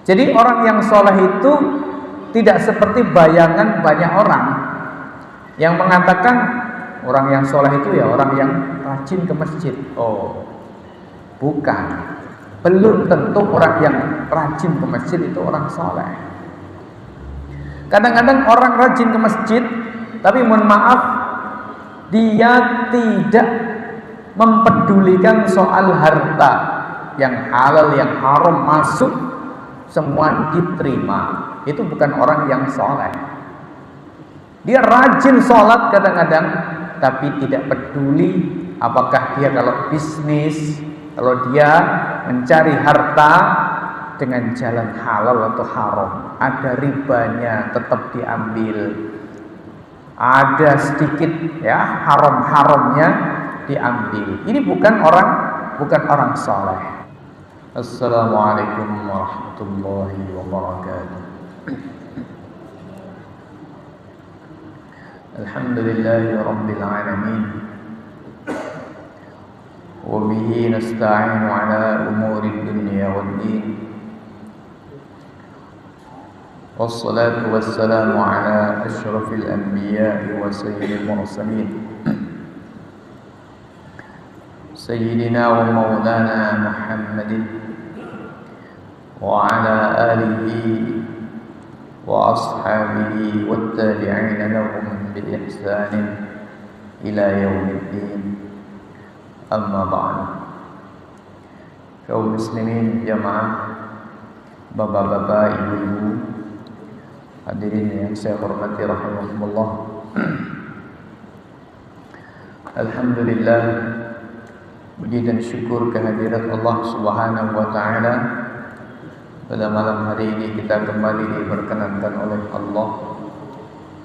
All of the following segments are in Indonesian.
Jadi orang yang soleh itu tidak seperti bayangan banyak orang yang mengatakan orang yang soleh itu ya orang yang rajin ke masjid. Oh, bukan. Belum tentu orang yang rajin ke masjid itu orang soleh. Kadang-kadang orang rajin ke masjid, tapi mohon maaf, dia tidak mempedulikan soal harta yang halal, yang haram masuk, semua diterima. Itu bukan orang yang soleh. Dia rajin sholat kadang-kadang, tapi tidak peduli apakah dia kalau bisnis, kalau dia mencari harta dengan jalan halal atau haram, ada ribanya tetap diambil, ada sedikit ya haram-haramnya diambil. Ini bukan orang soleh. Assalamualaikum warahmatullahi wabarakatuh. Alhamdulillahi rabbil alamin. Wa bihi nasta'inu ala umuri dunya waddin. Wassalatu wassalamu ala asyrafil anbiya'i wa sayyidil mursalin. Sayyidina wa maulana Muhammadin wa ala alihi wa ashabihi wa tabi'ina lahum bil ihsanin ila yaumiddin. Amma ba'du. Kaum muslimin jamaah, bapak-bapak, ibu-ibu, hadirin yang saya hormati rahimakumullah. Alhamdulillah, puji dan syukur kehadirat Allah Subhanahu wa taala. Pada malam hari ini kita kembali diperkenankan oleh Allah,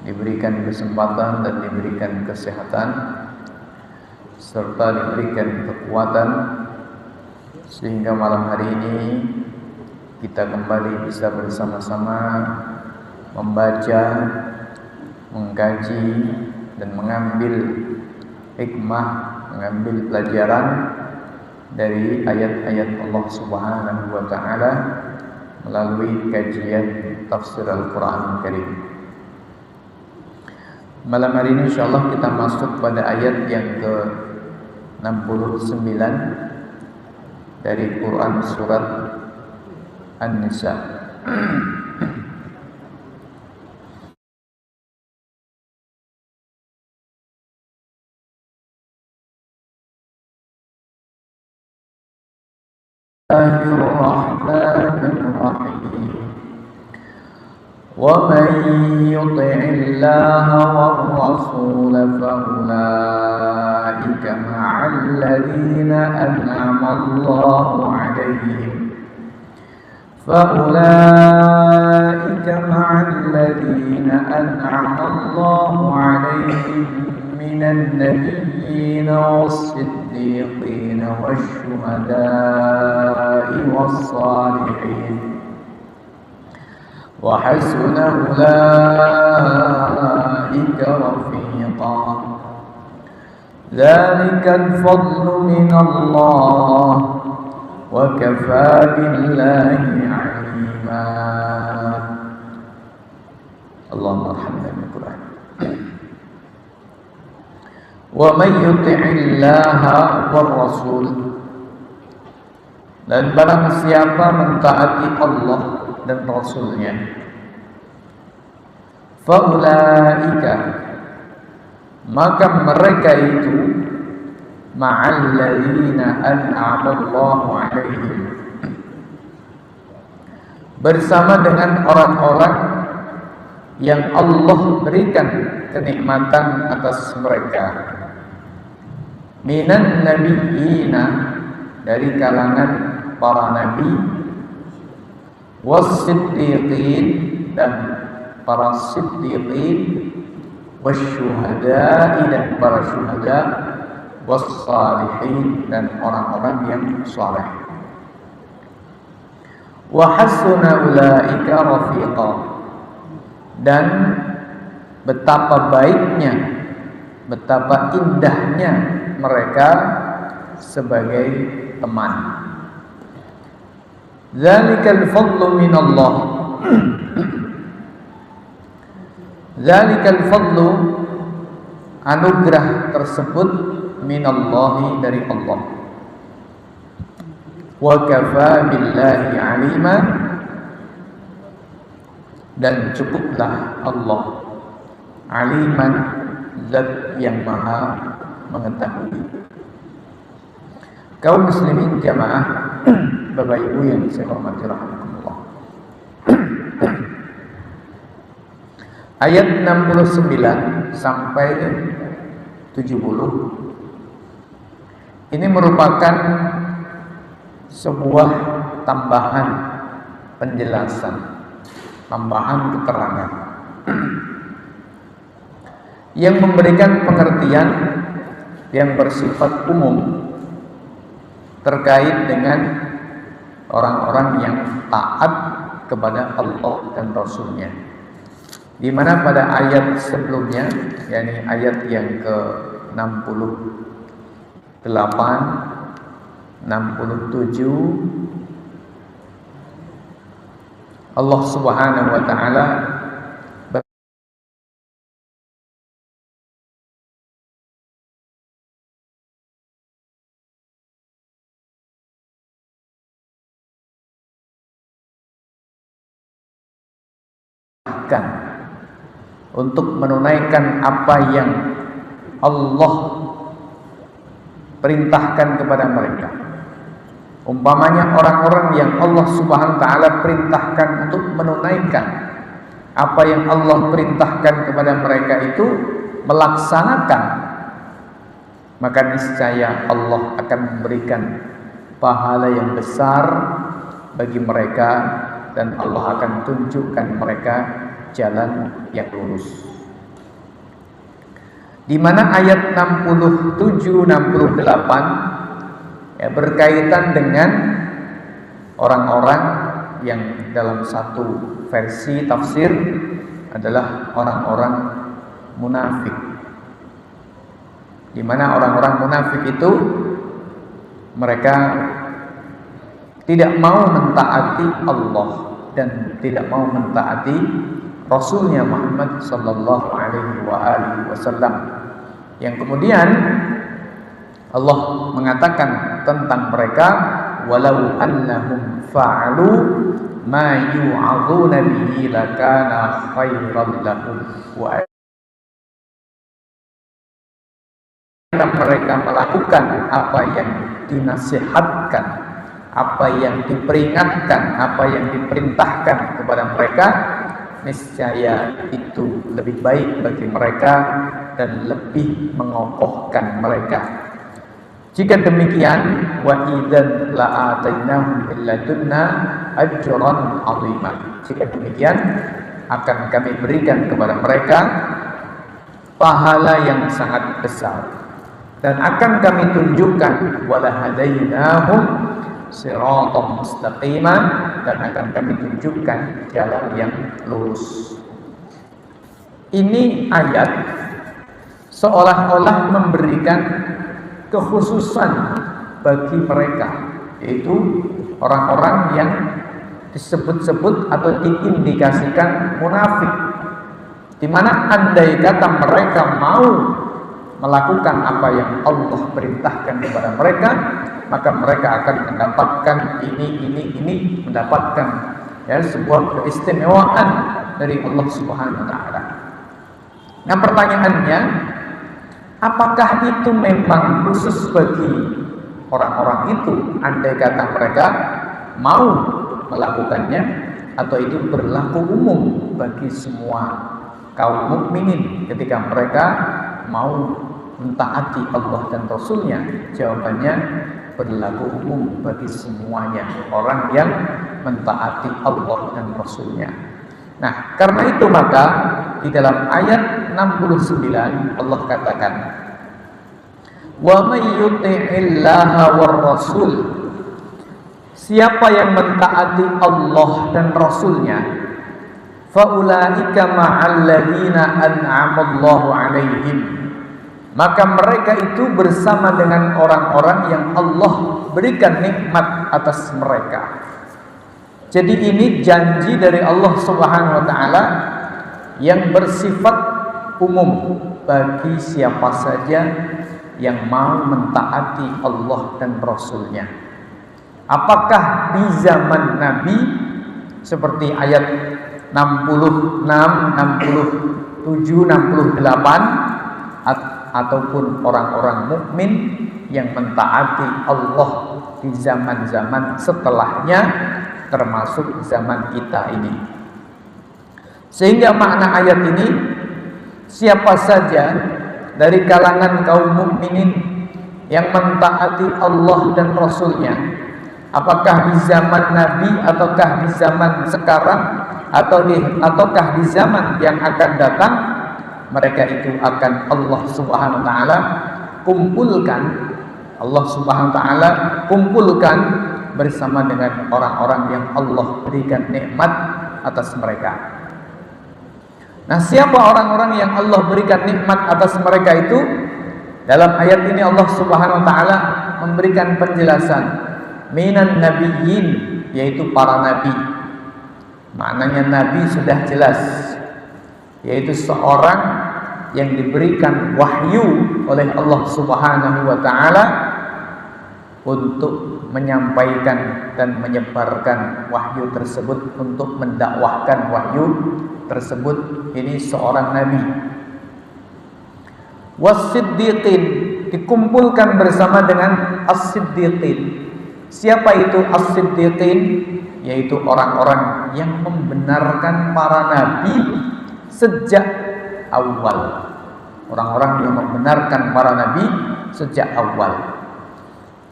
diberikan kesempatan dan diberikan kesehatan serta diberikan kekuatan, sehingga malam hari ini kita kembali bisa bersama-sama membaca, mengkaji dan mengambil hikmah, mengambil pelajaran dari ayat-ayat Allah Subhanahu wa taala melalui kajian tafsir Al-Qur'an Karim. Malam hari ini insyaallah kita masuk pada ayat yang ke-69 dari Quran surat An-Nisa. Bismillahirrahmanirrahim. وَمَنْ يُطِعِ اللَّهَ وَالرَّسُولَ فَأُولَئِكَ مَعَ الَّذِينَ أَنْعَمَ اللَّهُ عَلَيْهِمْ مِنَ النَّبِيِّينَ وَالصِّدِّيقِينَ وَالشُّهَدَاءِ وَالصَّالِحِينَ وحسن أولئك رفيقا ذلك الفضل من الله وكفى بالله عليما. اللهم ارحمنا بالقرآن. ومن يطع الله والرسول, dan barang siapa mentaati Allah dan Rasulnya, faulaika, maka mereka itu ma'al ladzina an'ama Allahu 'alaihim, bersama dengan orang-orang yang Allah berikan kenikmatan atas mereka, minan nabiyina, dari kalangan para nabi, was-siddiqin, dan para siddiqin, wasyuhada'i, dan para syuhada, was-salihin, dan orang-orang yang saleh. Wa hasuna ulaika rafiqa, dan betapa baiknya, betapa indahnya mereka sebagai teman. Dzalikal fadlu minallah. Dzalikal fadlu, anugerah tersebut, minallahi, dari Allah. Wa kafa billahi alima, dan cukuplah Allah aliman, zat yang maha mengetahui. Kaum muslimin jamaah, Bapak Ibu yang saya hormati rahimakumullah. Ayat 69 sampai 70 ini merupakan sebuah tambahan penjelasan, tambahan keterangan yang memberikan pengertian yang bersifat umum terkait dengan orang-orang yang taat kepada Allah dan Rasulnya. Di mana pada ayat sebelumnya, yakni ayat yang ke-68, 67, Allah Subhanahu wa taala untuk menunaikan apa yang Allah perintahkan kepada mereka. Umpamanya orang-orang yang Allah Subhanahu wa taala perintahkan untuk menunaikan apa yang Allah perintahkan kepada mereka itu melaksanakan, maka niscaya Allah akan memberikan pahala yang besar bagi mereka, dan Allah akan tunjukkan mereka jalan yang lurus. Di mana ayat 67 68 ya, berkaitan dengan orang-orang yang dalam satu versi tafsir adalah orang-orang munafik. Di mana orang-orang munafik itu mereka tidak mau mentaati Allah dan tidak mau mentaati Rasulnya Muhammad sallallahu alaihi wasallam, yang kemudian Allah mengatakan tentang mereka, walau annahum fa'alu ma yu'adzuna bihi lakana khairan lahum, wa mereka melakukan apa yang dinasihatkan, apa yang diperingatkan, apa yang diperintahkan kepada mereka, niscaya itu lebih baik bagi mereka dan lebih mengokohkan mereka. Jika demikian, wa idzan la'atainahum min ladunna ajran 'azima. Jika demikian, akan kami berikan kepada mereka pahala yang sangat besar, dan akan kami tunjukkan wala hadainahum siratan mustaqima, dan akan kami tunjukkan jalan yang lurus. Ini ayat seolah-olah memberikan kekhususan bagi mereka, yaitu orang-orang yang disebut-sebut atau diindikasikan munafik, di mana andai kata mereka mau melakukan apa yang Allah perintahkan kepada mereka, maka mereka akan mendapatkan ini, mendapatkan ya sebuah keistimewaan dari Allah Subhanahu wa taala. Nah, pertanyaannya, apakah itu memang khusus bagi orang-orang itu andai kata mereka mau melakukannya, atau itu berlaku umum bagi semua kaum mukminin ketika mereka mau mentaati Allah dan Rasulnya? Jawabannya berlaku umum bagi semuanya orang yang mentaati Allah dan Rasulnya. Nah, karena itu maka di dalam ayat 69 Allah katakan, wa may yuti'illaha war rasul, siapa yang mentaati Allah dan Rasulnya, faulaika ma'al ladzina an'amallahu 'alaihim, maka mereka itu bersama dengan orang-orang yang Allah berikan nikmat atas mereka. Jadi ini janji dari Allah Subhanahu wa taala yang bersifat umum bagi siapa saja yang mau mentaati Allah dan Rasul-Nya. Apakah di zaman Nabi seperti ayat 66, 67, 68 ataupun orang-orang mukmin yang mentaati Allah di zaman-zaman setelahnya, termasuk zaman kita ini. Sehingga makna ayat ini, siapa saja dari kalangan kaum mukminin yang mentaati Allah dan Rasul-Nya, apakah di zaman Nabi ataukah di zaman sekarang ataukah di zaman yang akan datang, mereka itu akan Allah Subhanahu wa taala kumpulkan. Allah Subhanahu wa taala kumpulkan bersama dengan orang-orang yang Allah berikan nikmat atas mereka. Nah, siapa orang-orang yang Allah berikan nikmat atas mereka itu? Dalam ayat ini Allah Subhanahu wa taala memberikan penjelasan. Minan nabiyyin, yaitu para nabi. Maknanya nabi sudah jelas, yaitu seorang yang diberikan wahyu oleh Allah Subhanahu wa taala untuk menyampaikan dan menyebarkan wahyu tersebut, untuk mendakwahkan wahyu tersebut. Ini seorang nabi. Was-siddiqin, dikumpulkan bersama dengan as-siddiqin. Siapa itu as-siddiqin? Yaitu orang-orang yang membenarkan para nabi sejak awal. Orang-orang yang membenarkan para nabi sejak awal.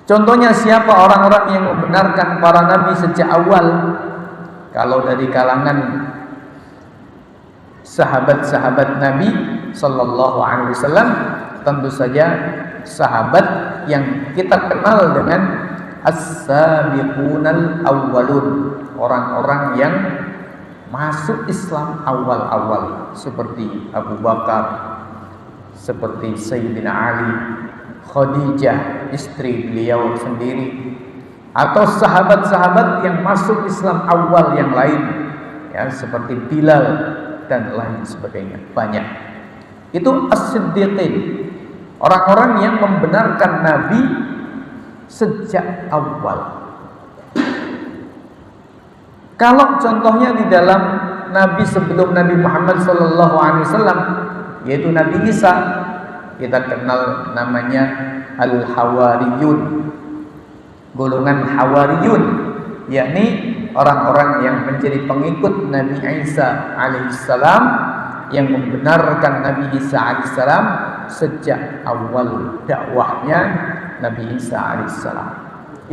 Contohnya siapa orang-orang yang membenarkan para nabi sejak awal? Kalau dari kalangan sahabat-sahabat Nabi sallallahu alaihi wasallam, tentu saja sahabat yang kita kenal dengan as-sabiqunal awwalun, orang-orang yang masuk Islam awal-awal, seperti Abu Bakar, seperti Sayyidina Ali, Khadijah istri beliau sendiri, atau sahabat-sahabat yang masuk Islam awal yang lain, ya, seperti Bilal dan lain sebagainya, banyak. Itu as-siddiqin, orang-orang yang membenarkan Nabi sejak awal. Kalau contohnya di dalam Nabi sebelum Nabi Muhammad SAW, yaitu Nabi Isa, kita kenal namanya Al-Hawariyun, golongan Hawariyun, yakni orang-orang yang menjadi pengikut Nabi Isa alaihissalam, yang membenarkan Nabi Isa alaihissalam sejak awal dakwahnya Nabi Isa alaihissalam.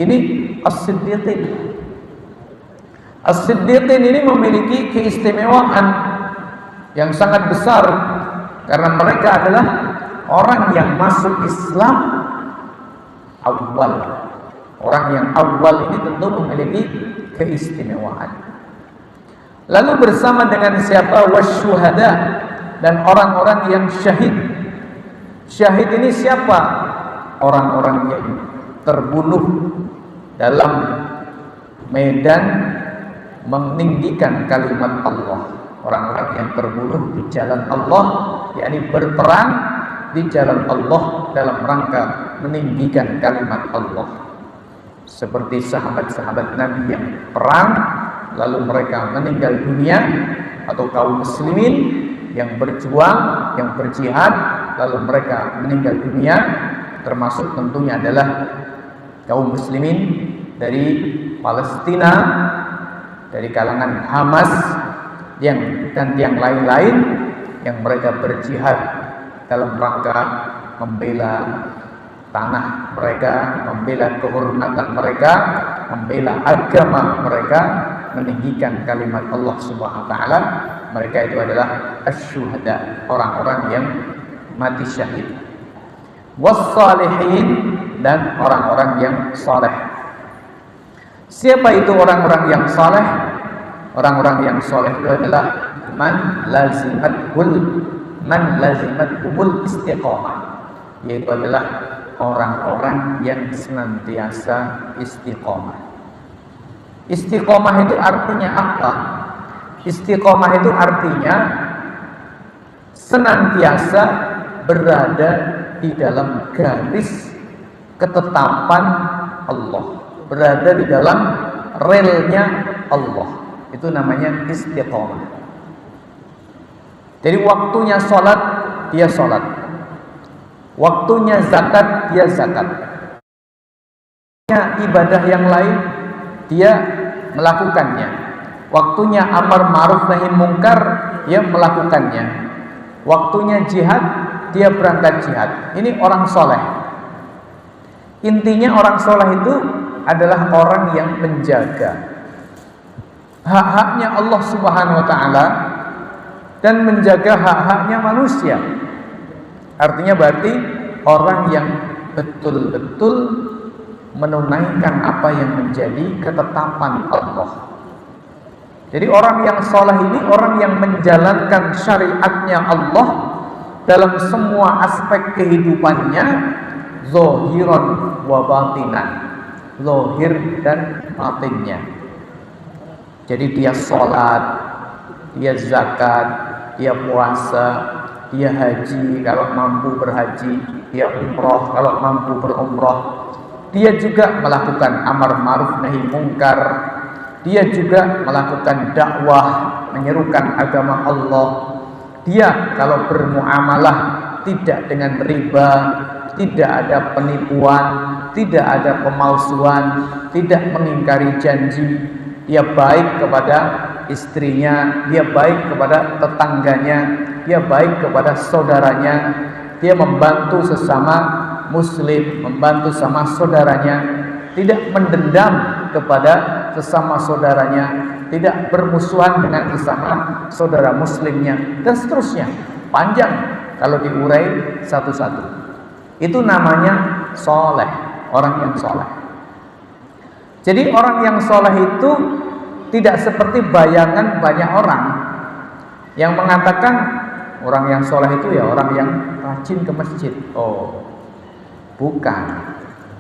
Ini as-siddiqin. As-siddiqin ini memiliki keistimewaan yang sangat besar, karena mereka adalah orang yang masuk Islam awal. Orang yang awal ini tentu memiliki keistimewaan. Lalu bersama dengan siapa? Wasyuhada, dan orang-orang yang syahid. Syahid ini siapa? Orang-orang yang terbunuh dalam medan meninggikan kalimat Allah. Orang-orang yang terbunuh di jalan Allah, yakni berperang di jalan Allah dalam rangka meninggikan kalimat Allah. Seperti sahabat-sahabat Nabi yang perang lalu mereka meninggal dunia, atau kaum muslimin yang berjuang, yang berjihad lalu mereka meninggal dunia, termasuk tentunya adalah kaum muslimin dari Palestina, dari kalangan Hamas dan yang lain-lain, yang mereka berjihad dalam rangka membela tanah mereka, membela kehormatan mereka, membela agama mereka, meninggikan kalimat Allah Subhanahu wa taala. Mereka itu adalah asy-syuhada, orang-orang yang mati syahid. Was-salihin, dan orang-orang yang saleh. Siapa itu orang-orang yang saleh? Orang-orang yang saleh itu adalah man lazimatul istiqamah, yaitu adalah orang-orang yang senantiasa istiqamah. Istiqomah itu artinya apa? Istiqomah itu artinya senantiasa berada di dalam garis ketetapan Allah, berada di dalam relnya Allah. Itu namanya istiqomah. Jadi waktunya sholat, dia sholat. Waktunya zakat, dia zakat. Ibadah yang lain, dia melakukannya. Waktunya amar ma'ruf nahi mungkar, dia melakukannya. Waktunya jihad, dia berangkat jihad. Ini orang soleh. Intinya orang soleh itu adalah orang yang menjaga hak-haknya Allah Subhanahu wa ta'ala dan menjaga hak-haknya manusia. Artinya berarti orang yang betul-betul menunaikan apa yang menjadi ketetapan Allah. Jadi orang yang soleh ini orang yang menjalankan syariatnya Allah dalam semua aspek kehidupannya, zahiran wa batinan, zahir dan batinnya. Jadi dia sholat, dia zakat, dia puasa, dia haji kalau mampu berhaji, dia umroh kalau mampu berumroh. Dia juga melakukan amar ma'ruf nahi mungkar. Dia juga melakukan dakwah, menyerukan agama Allah. Dia kalau bermuamalah tidak dengan riba, tidak ada penipuan, tidak ada pemalsuan, tidak mengingkari janji. Dia baik kepada istrinya, dia baik kepada tetangganya, dia baik kepada saudaranya. Dia membantu sesama muslim, membantu sama saudaranya, tidak mendendam kepada sesama saudaranya, tidak bermusuhan dengan sesama saudara muslimnya, dan seterusnya. Panjang kalau diurai satu-satu. Itu namanya soleh, orang yang soleh. Jadi orang yang soleh itu tidak seperti bayangan banyak orang yang mengatakan orang yang soleh itu ya orang yang rajin ke masjid. Oh, bukan.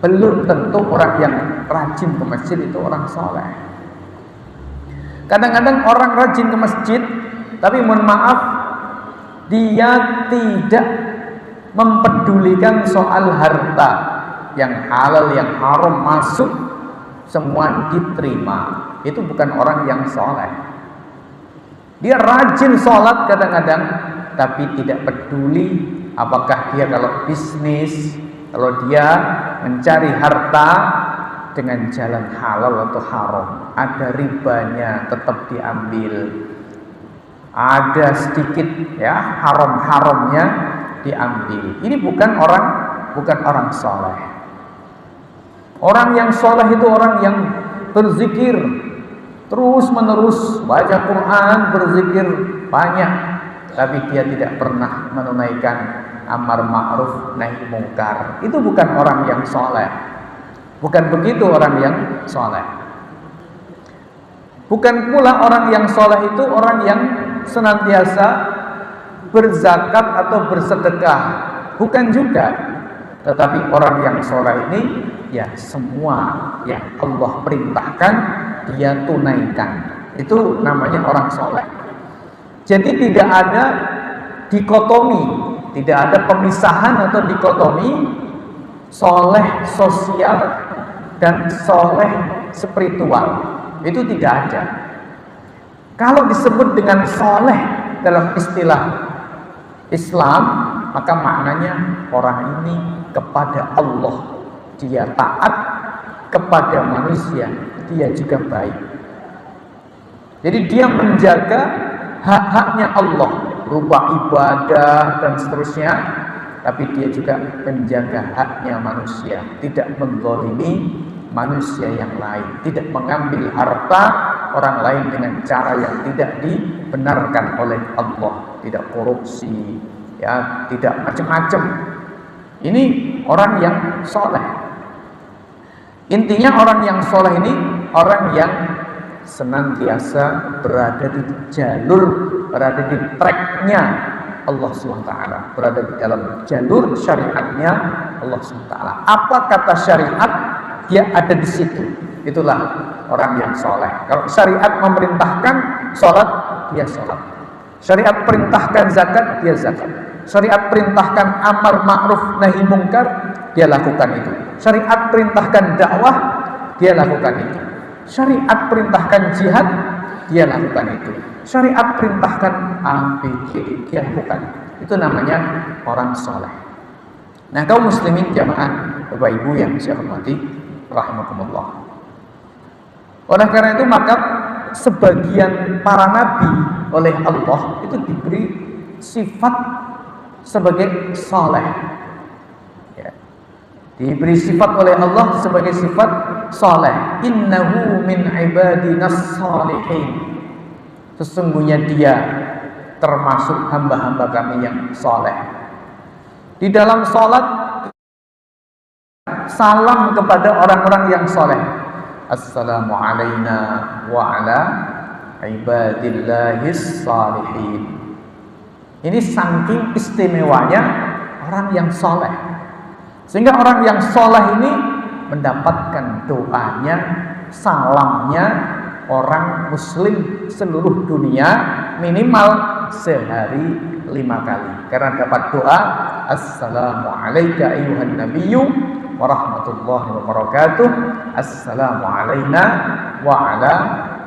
Belum tentu orang yang rajin ke masjid itu orang soleh. Kadang-kadang orang rajin ke masjid, tapi mohon maaf, dia tidak mempedulikan soal harta yang halal, yang haram masuk, semua diterima. Itu bukan orang yang soleh. Dia rajin sholat kadang-kadang, tapi tidak peduli apakah dia kalau bisnis, kalau dia mencari harta dengan jalan halal atau haram, ada ribanya tetap diambil, ada sedikit ya haram-haramnya diambil. Ini bukan orang soleh. Orang yang soleh itu orang yang berzikir terus menerus, baca Quran, berzikir banyak, tapi dia tidak pernah menunaikan amar ma'ruf nahi mungkar. Itu bukan orang yang soleh. Bukan begitu orang yang soleh. Bukan pula orang yang soleh itu orang yang senantiasa berzakat atau bersedekah. Bukan juga. Tetapi orang yang soleh ini ya semua yang Allah perintahkan dia tunaikan. Itu namanya orang soleh. Jadi tidak ada dikotomi, tidak ada pemisahan atau dikotomi soleh sosial dan soleh spiritual. Itu tidak ada. Kalau disebut dengan soleh dalam istilah Islam, maka maknanya orang ini kepada Allah dia taat, kepada manusia dia juga baik. Jadi dia menjaga hak-haknya Allah, berupa ibadah dan seterusnya, tapi dia juga menjaga haknya manusia, tidak menzalimi manusia yang lain, tidak mengambil harta orang lain dengan cara yang tidak dibenarkan oleh Allah, tidak korupsi, ya, tidak macam-macam. Ini orang yang soleh. Intinya orang yang soleh ini orang yang senantiasa berada di jalur, berada di tracknya Allah SWT, berada di dalam jalur syariatnya Allah SWT. Apa kata syariat, dia ada di situ. Itulah orang yang soleh. Kalau syariat memerintahkan sholat, dia sholat. Syariat perintahkan zakat, dia zakat. Syariat perintahkan amar ma'ruf nahi mungkar, dia lakukan itu. Syariat perintahkan dakwah, dia lakukan itu. Syariat perintahkan jihad, dia lakukan itu. Syariat perintahkan ABG, dia lakukan. Itu namanya orang soleh. Nah, kaum muslimin jamaah Bapak Ibu yang saya hormati rahimakumullah. Oleh karena itu maka sebagian para nabi oleh Allah itu diberi sifat sebagai soleh, ya. Diberi sifat oleh Allah sebagai sifat soleh. Innahu min ibadinas sholihin. Sesungguhnya dia termasuk hamba-hamba kami yang soleh. Di dalam sholat salam kepada orang-orang yang soleh. Assalamu alayna wa ala ibadillahis sholihin. Ini saking istimewanya orang yang soleh, sehingga orang yang soleh ini mendapatkan doanya, salamnya orang muslim seluruh dunia minimal sehari 5 kali, karena dapat doa assalamu alayka ayyuhan nabiyyu wa rahmatullahi wa barakatuh, assalamu alayna wa ala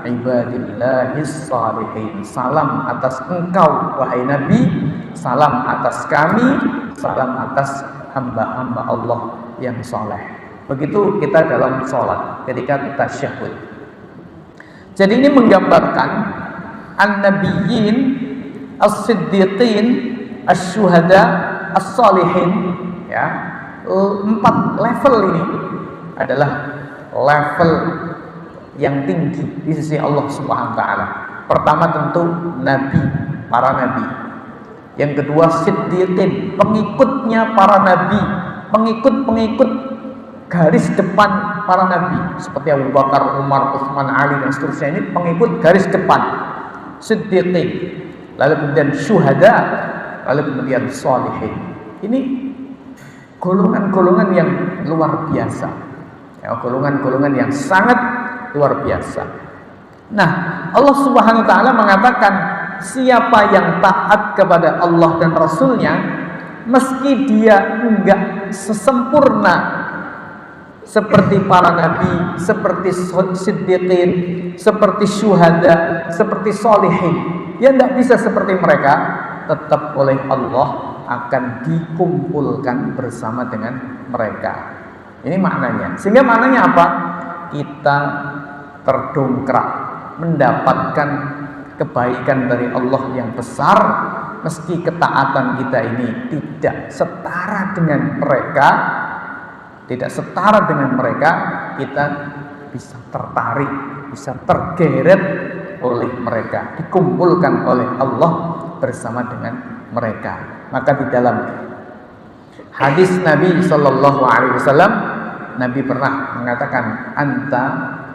ibadillahis sholihin. Salam atas engkau wahai Nabi, salam atas kami, salam atas hamba-hamba Allah yang soleh. Begitu kita dalam sholat ketika kita syahud. Jadi ini menggambarkan an-nabiyyin, as-siddiqin, asy-syuhada, as-sholihin, ya. 4 level ini adalah level yang tinggi di sisi Allah Subhanahu wa taala. Pertama tentu nabi, para nabi. Yang kedua siddiqin, pengikutnya para nabi, pengikut garis depan para nabi seperti Abu Bakar, Umar, Utsman, Ali dan seterusnya. Ini pengikut garis depan siddiqin. Lalu kemudian syuhada, lalu kemudian sholihin. Ini golongan-golongan yang luar biasa, ya, golongan-golongan yang sangat luar biasa. Nah, Allah Subhanahu wa taala mengatakan siapa yang taat kepada Allah dan Rasulnya, meski dia enggak sesempurna seperti para nabi, seperti siddiqin, seperti syuhada, seperti sholihin, dia enggak bisa seperti mereka, tetap oleh Allah akan dikumpulkan bersama dengan mereka. Ini maknanya. Sehingga maknanya apa? Kita terdongkrak mendapatkan kebaikan dari Allah yang besar, meski ketaatan kita ini tidak setara dengan mereka, kita bisa tertarik, bisa tergeret oleh mereka, dikumpulkan oleh Allah bersama dengan mereka. Maka di dalam hadis Nabi Shallallahu Alaihi Wasallam, Nabi pernah mengatakan anta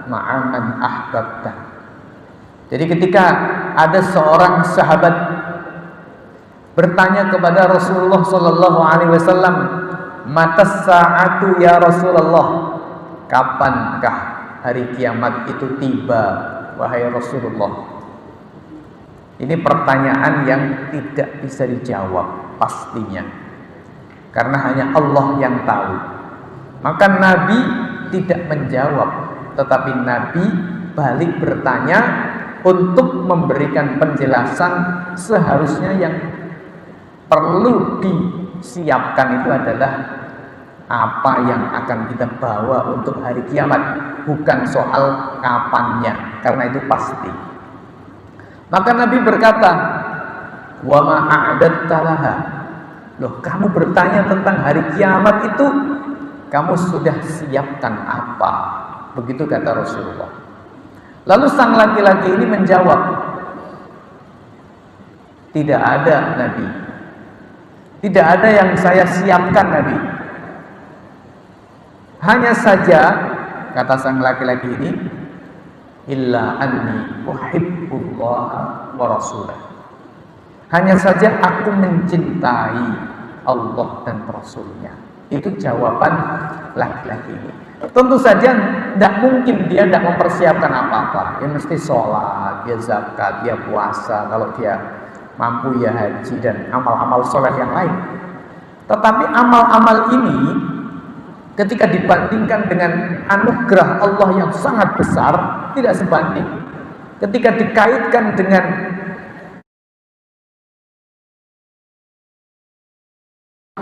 ma'aman ahbabta. Jadi ketika ada seorang sahabat bertanya kepada Rasulullah Shallallahu Alaihi Wasallam, matas sa'atu ya Rasulullah, kapankah hari kiamat itu tiba wahai Rasulullah? Ini pertanyaan yang tidak bisa dijawab pastinya, karena hanya Allah yang tahu. Maka Nabi tidak menjawab, tetapi Nabi balik bertanya untuk memberikan penjelasan. Seharusnya yang perlu disiapkan itu adalah apa yang akan kita bawa untuk hari kiamat, bukan soal kapannya, karena itu pasti. Maka Nabi berkata, wa ma a'dadta laha. Loh, kamu bertanya tentang hari kiamat itu, kamu sudah siapkan apa? Begitu kata Rasulullah. Lalu sang laki-laki ini menjawab, tidak ada Nabi, tidak ada yang saya siapkan Nabi. Hanya saja, kata sang laki-laki ini, illa anni uhibbullaha wa rasulah. Hanya saja aku mencintai Allah dan Rasulnya. Itu jawaban laki-laki ini. Tentu saja tidak mungkin dia tidak mempersiapkan apa-apa. Dia mesti sholat, dia zakat, dia puasa, kalau dia mampu ya haji dan amal-amal soleh yang lain. Tetapi amal-amal ini ketika dibandingkan dengan anugerah Allah yang sangat besar, tidak sebanding. Ketika dikaitkan dengan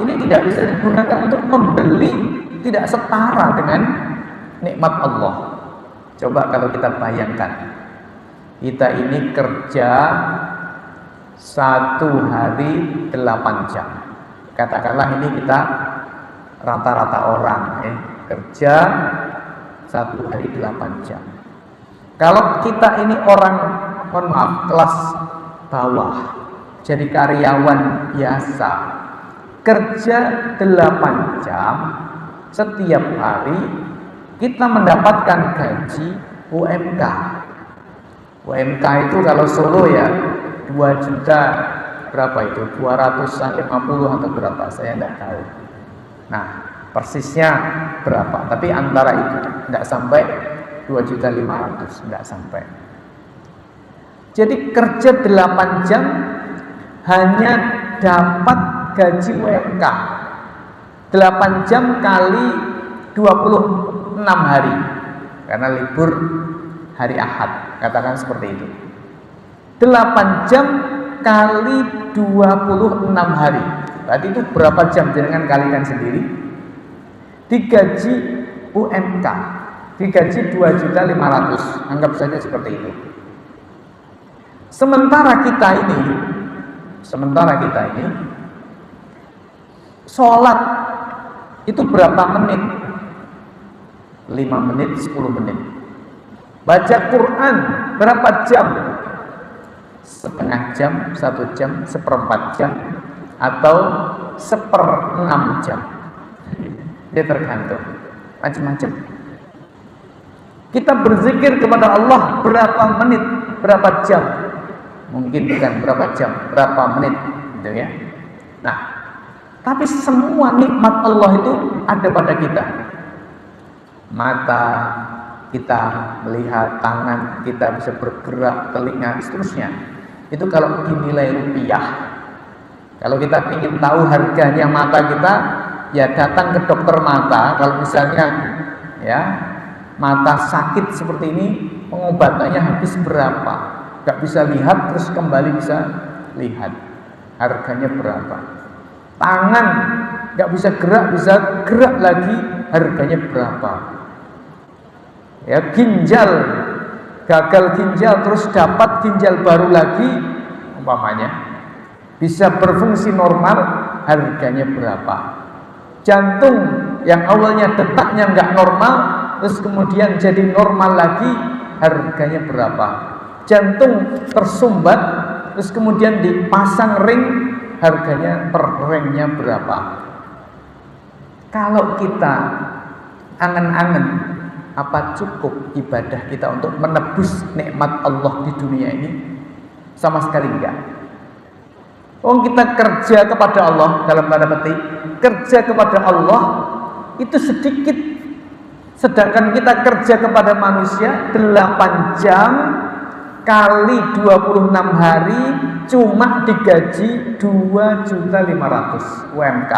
ini tidak bisa digunakan untuk membeli, tidak setara dengan nikmat Allah. Coba kalau kita bayangkan, kita ini kerja 1 hari 8 jam. Katakanlah ini kita rata-rata orang kerja 1 hari 8 jam. Kalau kita ini orang, mohon maaf, kelas bawah, jadi karyawan biasa, kerja 8 jam setiap hari, kita mendapatkan gaji UMK. UMK itu kalau Solo ya 2 juta berapa itu? 250 atau berapa? Saya tidak tahu. Nah, persisnya berapa? Tapi antara itu, tidak sampai 2.500.000, tidak sampai. Jadi kerja 8 jam hanya dapat gaji UMK 8 jam kali 26 hari, karena libur hari Ahad, katakan seperti itu. 8 jam kali 26 hari, berarti itu berapa jam? Jangan kalikan sendiri. Digaji UMK, digaji 2.500.000, anggap saja seperti itu. Sementara kita ini sholat itu berapa menit? 5 menit, 10 menit. Baca Quran berapa jam? Setengah jam, 1 jam, 1/4 jam, atau 1/6 jam. Dia tergantung, macam-macam. Kita berzikir kepada Allah berapa menit, berapa jam? Mungkin bukan berapa jam, berapa menit, gitu ya. Nah, tapi semua nikmat Allah itu ada pada kita. Mata kita melihat, tangan kita bisa bergerak, telinga, seterusnya. Itu kalau dinilai rupiah. Kalau kita ingin tahu harganya mata kita, ya datang ke dokter mata. Kalau misalnya ya mata sakit seperti ini, pengobatannya habis berapa? Gak bisa lihat terus kembali bisa lihat, harganya berapa? Tangan gak bisa gerak lagi, harganya berapa? Ya, ginjal, gagal ginjal terus dapat ginjal baru lagi, umpamanya bisa berfungsi normal, harganya berapa? Jantung yang awalnya detaknya nggak normal, terus kemudian jadi normal lagi, harganya berapa? Jantung tersumbat, terus kemudian dipasang ring, harganya per ringnya berapa? Kalau kita angen-angen, apa cukup ibadah kita untuk menebus nikmat Allah di dunia ini? Sama sekali enggak. Kita kerja kepada Allah, dalam tanda petik, kerja kepada Allah itu sedikit, sedangkan kita kerja kepada manusia 8 jam kali 26 hari cuma digaji 2.500.000 UMK.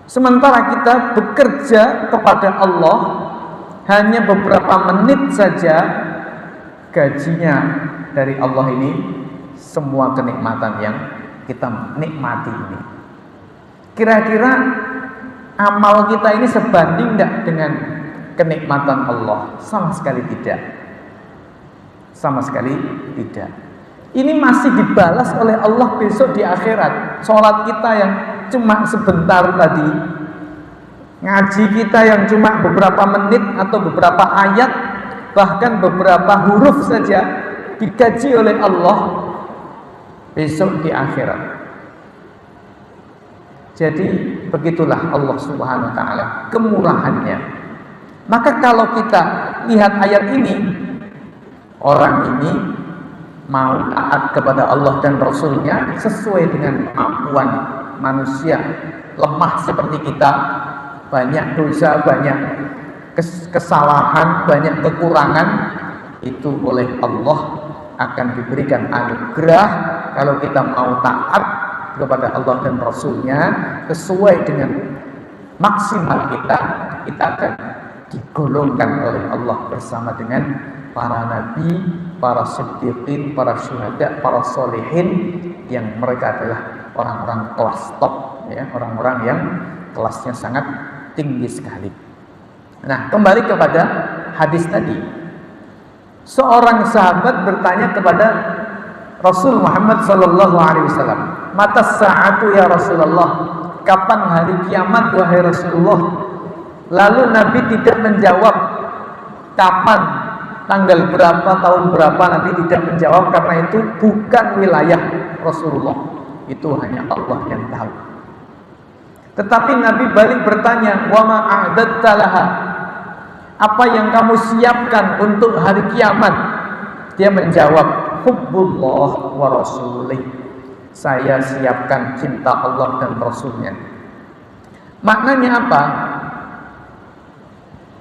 Sementara kita bekerja kepada Allah hanya beberapa menit saja, gajinya dari Allah ini semua kenikmatan yang kita nikmati ini. Kira-kira amal kita ini sebanding tidak dengan kenikmatan Allah? Sama sekali tidak. Sama sekali tidak. Ini masih dibalas oleh Allah besok di akhirat. Sholat kita yang cuma sebentar tadi, ngaji kita yang cuma beberapa menit atau beberapa ayat, bahkan beberapa huruf saja, digaji oleh Allah besok di akhirat. Jadi begitulah Allah Subhanahu wa taala, kemurahannya. Maka kalau kita lihat ayat ini, orang ini mau taat kepada Allah dan Rasulnya sesuai dengan kemampuan manusia lemah seperti kita, banyak dosa, banyak kesalahan, banyak kekurangan, itu oleh Allah akan diberikan anugerah kalau kita mau taat kepada Allah dan Rasulnya sesuai dengan maksimal kita akan digolongkan oleh Allah bersama dengan para nabi, para siddiqin, para syuhada, para solihin, yang mereka adalah orang-orang kelas top, ya, orang-orang yang kelasnya sangat tinggi sekali. Nah, kembali kepada hadis tadi. Seorang sahabat bertanya kepada Rasul Muhammad sallallahu alaihi wasallam, "Mata sa'atu ya Rasulullah?" Kapan hari kiamat wahai Rasulullah? Lalu Nabi tidak menjawab kapan, tanggal berapa, tahun berapa, Nabi tidak menjawab karena itu bukan wilayah Rasulullah. Itu hanya Allah yang tahu. Tetapi Nabi balik bertanya, "Wa ma a'dadta laha?" Apa yang kamu siapkan untuk hari kiamat? Dia menjawab, "Hubbullah wa rasulih." Saya siapkan cinta Allah dan Rasulnya. Maknanya apa?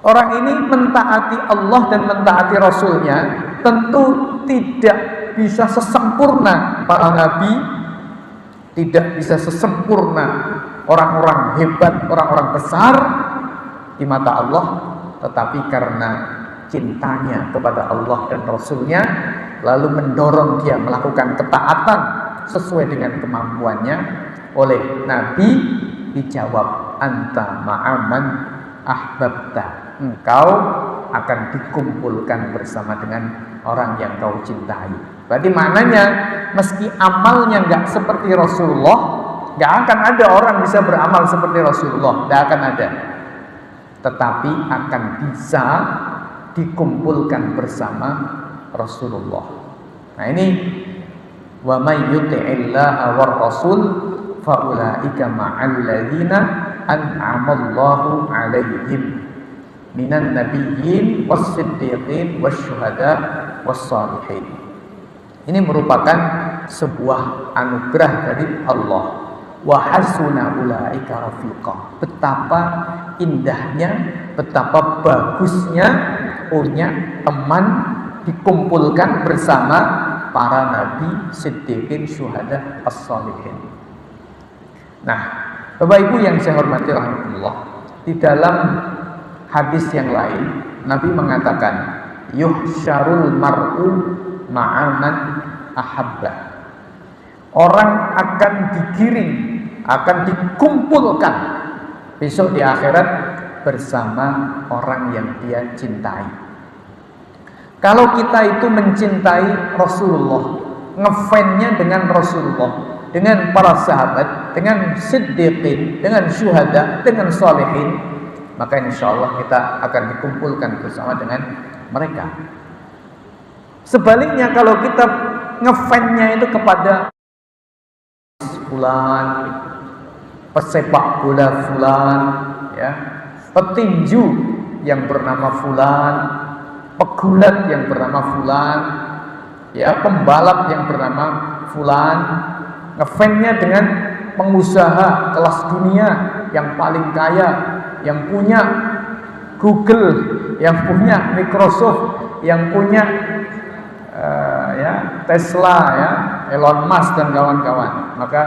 Orang ini mentaati Allah dan mentaati Rasulnya, tentu tidak bisa sesempurna para nabi, tidak bisa sesempurna orang-orang hebat, orang-orang besar di mata Allah, tetapi karena cintanya kepada Allah dan Rasulnya, lalu mendorong dia melakukan ketaatan sesuai dengan kemampuannya. Oleh Nabi dijawab, "Anta ma'aman ahbabta." Engkau akan dikumpulkan bersama dengan orang yang kau cintai. Berarti maknanya, meski amalnya nggak seperti Rasulullah, nggak akan ada orang bisa beramal seperti Rasulullah, nggak akan ada. Tetapi akan bisa dikumpulkan bersama Rasulullah. Nah ini, wa may yuti'illaha war rasul fa ulaika ma'al ladzina an'amallahu 'alaihim minan nabiyyin was-siddiqin wasyuhada was-shalihin. Ini merupakan sebuah anugerah dari Allah. Wa hasuna ulaika rafiqa. Betapa indahnya, betapa bagusnya punya teman dikumpulkan bersama para nabi, siddiqin, syuhada, as-shalihin. Nah, Bapak Ibu yang saya hormati rahmatullah, di dalam hadis yang lain Nabi mengatakan, yuhsyarul mar'u ma'aman ahabba. Orang akan digiring, akan dikumpulkan besok di akhirat bersama orang yang dia cintai. Kalau kita itu mencintai Rasulullah, ngefansnya dengan Rasulullah, dengan para sahabat, dengan siddiqin, dengan syuhada, dengan sholihin, maka insya Allah kita akan dikumpulkan bersama dengan mereka. Sebaliknya kalau kita ngefansnya itu kepada fulan, pesepak bola fulan, ya, petinju yang bernama fulan, pegulat yang bernama fulan, ya, pembalap yang bernama fulan, ngefansnya dengan pengusaha kelas dunia yang paling kaya, yang punya Google, yang punya Microsoft, yang punya Tesla, ya, Elon Musk dan kawan-kawan, maka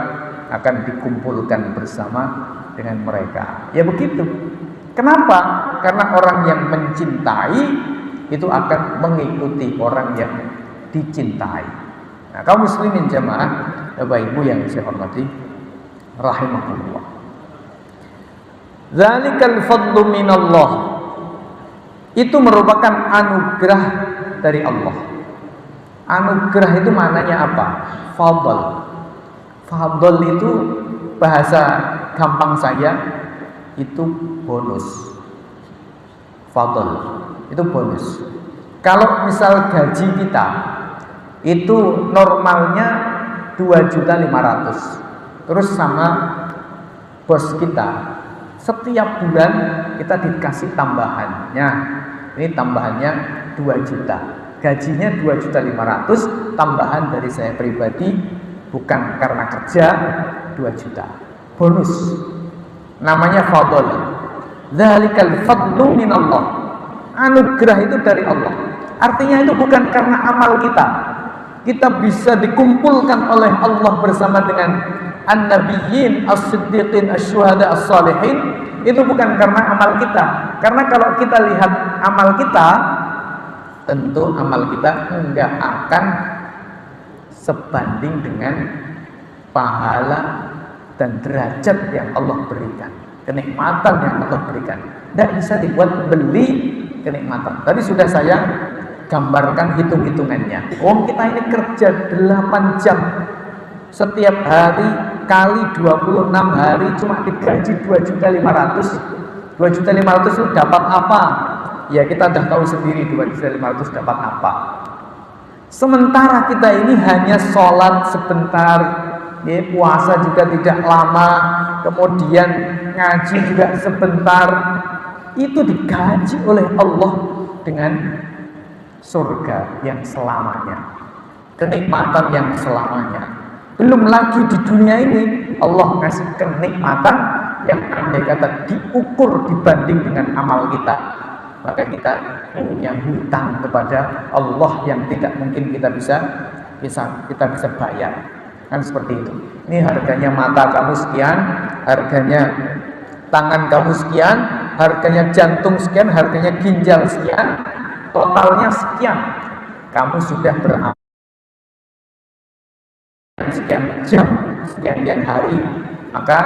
akan dikumpulkan bersama dengan mereka. Ya begitu. Kenapa? Karena orang yang mencintai itu akan mengikuti orang yang dicintai. Nah, kaum muslimin jamaah, Bapak Ibu yang saya hormati rahimahullah. Zalikal fadlu minallah. Itu merupakan anugerah dari Allah. Anugerah itu maknanya apa? Fadl. Fadl itu bahasa gampang saja, itu bonus. Fadl itu bonus. Kalau misal gaji kita itu normalnya 2.500.000, terus sama bos kita setiap bulan kita dikasih tambahannya. Ini tambahannya 2 juta. Gajinya 2.500.000, tambahan dari saya pribadi, bukan karena kerja, 2 juta. Bonus. Namanya fadl. Dzalikal fadlu minallah. Anugerah itu dari Allah. Artinya itu bukan karena amal kita. Kita bisa dikumpulkan oleh Allah bersama dengan an-nabiyyin, as-siddiqin, asy-syuhada, as-shalihin. Itu bukan karena amal kita. Karena kalau kita lihat amal kita, tentu amal kita enggak akan sebanding dengan pahala dan derajat yang Allah berikan, kenikmatan yang Allah berikan. Tidak bisa dibuat beli kenikmatan. Tadi sudah saya gambarkan hitung-hitungannya. Kita ini kerja 8 jam setiap hari kali 26 hari cuma digaji 2.500.000. 2.500.000 itu dapat apa? Ya kita sudah tahu sendiri 2.500.000 dapat apa. Sementara kita ini hanya sholat sebentar, ya, puasa juga tidak lama, kemudian ngaji juga sebentar, itu digaji oleh Allah dengan surga yang selamanya, kenikmatan yang selamanya. Belum lagi di dunia ini Allah kasih kenikmatan yang andai kata diukur dibanding dengan amal kita, maka kita punya hutang kepada Allah yang tidak mungkin kita bisa bayar. Kan seperti itu. Ini harganya mata kamu sekian, harganya tangan kamu sekian, harganya jantung sekian, harganya ginjal sekian, totalnya sekian. Kamu sudah beramal sekian jam, sekian hari, maka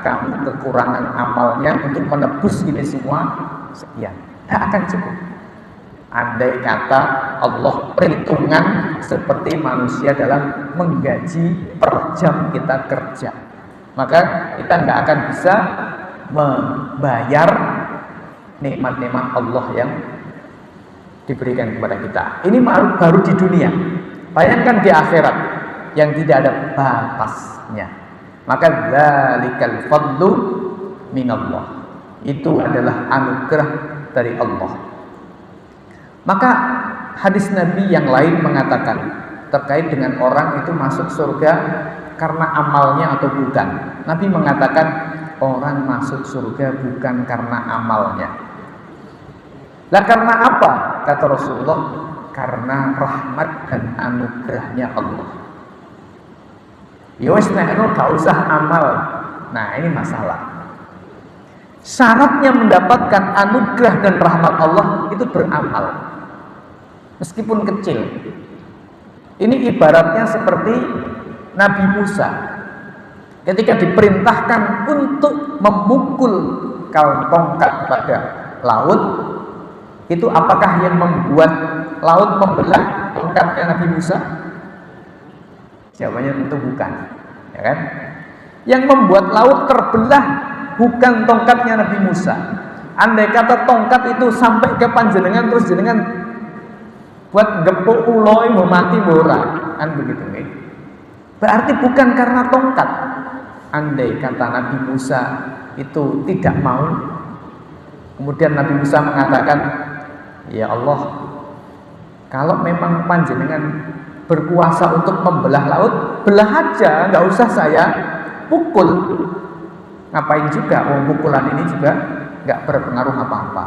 kamu kekurangan amalnya untuk menebus ini semua sekian. Tidak akan cukup. Andai kata Allah perhitungan seperti manusia dalam menggaji per jam kita kerja, maka kita nggak akan bisa membayar nikmat-nikmat Allah yang diberikan kepada kita. Ini baru di dunia. Bayangkan di akhirat yang tidak ada batasnya. Maka dzalikal fadlu minallah. Itu adalah anugerah dari Allah. Maka hadis Nabi yang lain mengatakan terkait dengan orang itu masuk surga karena amalnya atau bukan. Nabi mengatakan orang masuk surga bukan karena amalnya. Lah karena apa? Kata Rasulullah, karena rahmat dan anugerahnya Allah. Ya wis nek gak usah amal. Nah, ini masalah. Syaratnya mendapatkan anugerah dan rahmat Allah itu beramal, meskipun kecil. Ini ibaratnya seperti Nabi Musa ketika diperintahkan untuk memukul tongkat pada laut. Itu apakah yang membuat laut membelah tongkatnya Nabi Musa? Jawabannya tentu bukan, ya kan? Yang membuat laut terbelah bukan tongkatnya Nabi Musa. Andai kata tongkat itu sampai ke panjenengan terus jenengan buat gempuk ulo mau mati ora, kan begitu nih. Berarti bukan karena tongkat. Andai kata Nabi Musa itu tidak mau, kemudian Nabi Musa mengatakan, ya Allah, kalau memang panjenengan berkuasa untuk membelah laut, belah aja, nggak usah saya pukul. Ngapain juga, pukulan ini juga nggak berpengaruh apa-apa.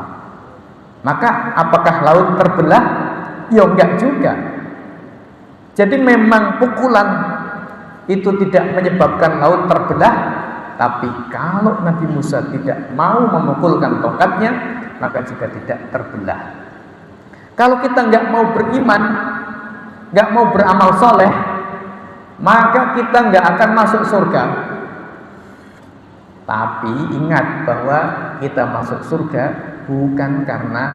Maka apakah laut terbelah? Ya enggak juga. Jadi memang pukulan itu tidak menyebabkan laut terbelah, tapi kalau Nabi Musa tidak mau memukulkan tongkatnya, maka juga tidak terbelah. Kalau kita nggak mau beriman, nggak mau beramal soleh, maka kita nggak akan masuk surga. Tapi ingat bahwa kita masuk surga bukan karena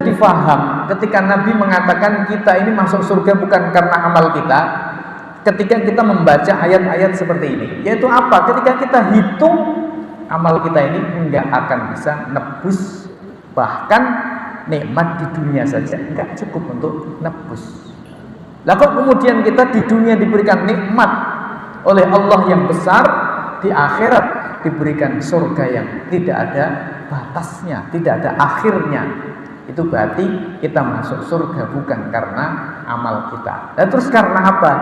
difaham ketika Nabi mengatakan kita ini masuk surga bukan karena amal kita. Ketika kita membaca ayat-ayat seperti ini, yaitu apa? Ketika kita hitung amal kita ini enggak akan bisa nebus, bahkan nikmat di dunia saja enggak cukup untuk nebus. Lah kok kemudian kita di dunia diberikan nikmat oleh Allah yang besar, di akhirat diberikan surga yang tidak ada batasnya, tidak ada akhirnya. Itu berarti kita masuk surga bukan karena amal kita. Dan terus karena apa?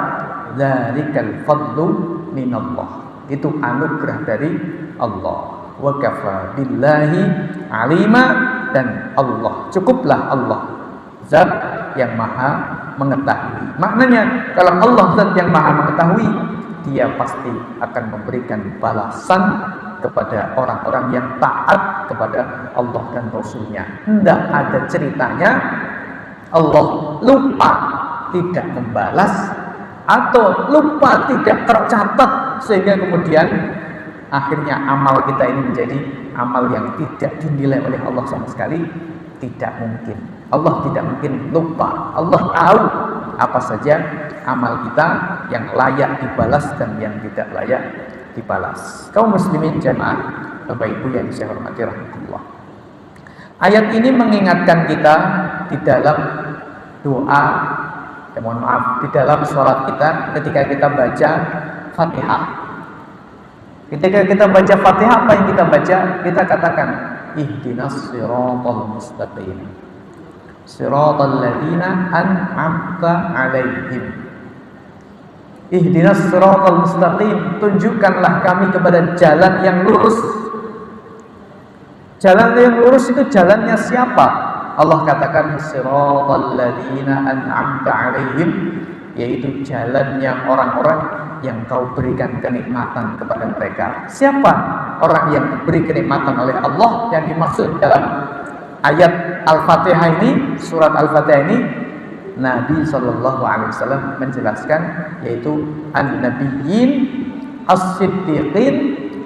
Dzalikal fadlu minallah. Itu anugerah dari Allah. Wa kafa billahi alima, dan Allah, cukuplah Allah zat yang maha mengetahui. Maknanya kalau Allah zat yang maha mengetahui, dia pasti akan memberikan balasan kepada orang-orang yang taat kepada Allah dan Rasulnya. Tidak ada ceritanya Allah lupa tidak membalas atau lupa tidak tercatat sehingga kemudian akhirnya amal kita ini menjadi amal yang tidak dinilai oleh Allah sama sekali. Tidak mungkin. Allah tidak mungkin lupa. Allah tahu apa saja amal kita yang layak dibalas dan yang tidak layak dibalas. Kaum muslimin jamaah, Bapak Ibu yang saya hormati rahmatullah. Ayat ini mengingatkan kita di dalam doa, mohon maaf, di dalam sholat kita ketika kita baca Fatihah. Ketika kita baca Fatihah, apa yang kita baca? Kita katakan ihdinas siratal mustaqim, siratal ladzina an'amta 'alaihim. Ihdinas siratal mustaqim, tunjukkanlah kami kepada jalan yang lurus. Jalan yang lurus itu jalannya siapa? Allah katakan siratal ladzina an'amta 'alaihim, yaitu jalannya orang-orang yang kau berikan kenikmatan kepada mereka. Siapa orang yang diberi kenikmatan oleh Allah? Yang dimaksud dalam ayat Al-Fatihah ini, surat Al-Fatihah ini, Nabi SAW menjelaskan, yaitu an-nabiyyin, as-siddiqin,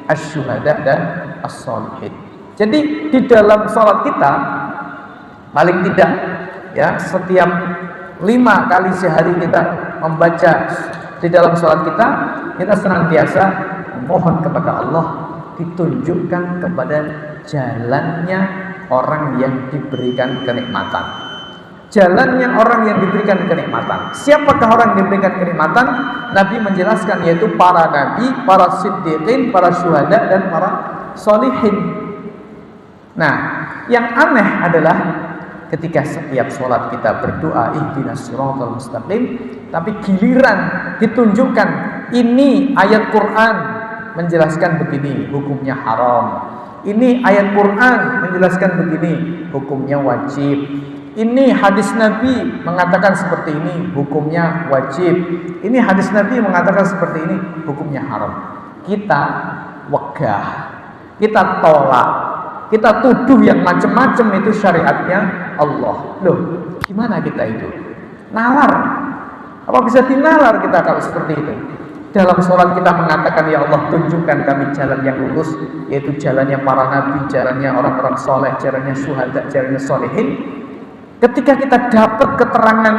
asy-syuhada, dan as-sholihin. Jadi di dalam salat kita paling tidak ya setiap 5 kali sehari kita membaca di dalam salat kita senantiasa memohon kepada Allah ditunjukkan kepada jalannya orang yang diberikan kenikmatan. Jalannya orang yang diberikan kenikmatan. Siapakah orang yang diberikan kenikmatan? Nabi menjelaskan, yaitu para nabi, para siddiqin, para syuhada, dan para sholihin. Nah, yang aneh adalah ketika setiap sholat kita berdoa ihdinas siratal mustaqim, tapi giliran ditunjukkan ini ayat Quran menjelaskan begini, hukumnya haram. Ini ayat Quran menjelaskan begini, hukumnya wajib. Ini hadis Nabi mengatakan seperti ini, hukumnya wajib. Ini hadis Nabi mengatakan seperti ini, hukumnya haram. Kita wegah, kita tolak, kita tuduh yang macam-macam itu syariatnya Allah. Loh, gimana kita itu? Nalar. Apa bisa dinalar kita kalau seperti itu? Dalam sholat kita mengatakan, ya Allah tunjukkan kami jalan yang lurus, yaitu jalannya para nabi, jalannya orang-orang soleh, jalannya syuhada, jalannya sholihin. Ketika kita dapat keterangan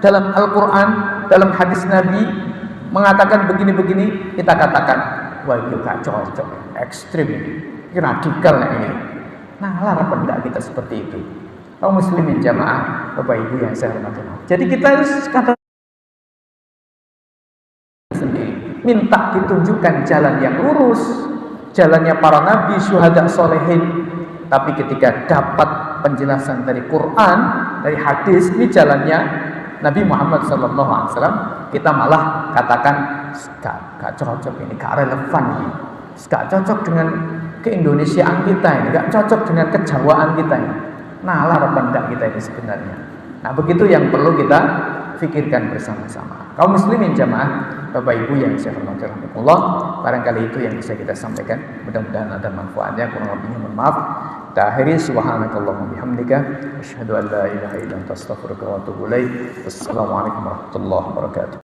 dalam Al-Quran, dalam hadis Nabi mengatakan begini-begini, kita katakan, wah itu gak cocok, ekstrim ini, radikal ini. Nalar apa enggak kita seperti itu? Kaum muslimin jamaah, Bapak Ibu yang saya hormati. Jadi kita harus kata sendiri, minta ditunjukkan jalan yang lurus, jalannya para nabi, syuhada, sholihin. Tapi ketika dapat penjelasan dari Quran, dari hadis, ini jalannya Nabi Muhammad SAW, kita malah katakan gak cocok ini, gak relevan ini, gak cocok dengan keindonesiaan kita ini, gak cocok dengan kejawaan kita ini. Nalar apa enggak kita ini sebenarnya? Nah, begitu yang perlu kita pikirkan bersama-sama. Kaum muslimin jamaah, Bapak Ibu yang saya hormati rahmatullah, barangkali itu yang bisa kita sampaikan. Mudah-mudahan ada manfaatnya, kurang lebihnya mohon maaf. Kita akhiri, subhanakallahumma bihamdika asyhadu an la ilaha illa anta astaghfiruka wa atubu ilaik. Wassalamualaikum warahmatullahi wabarakatuh.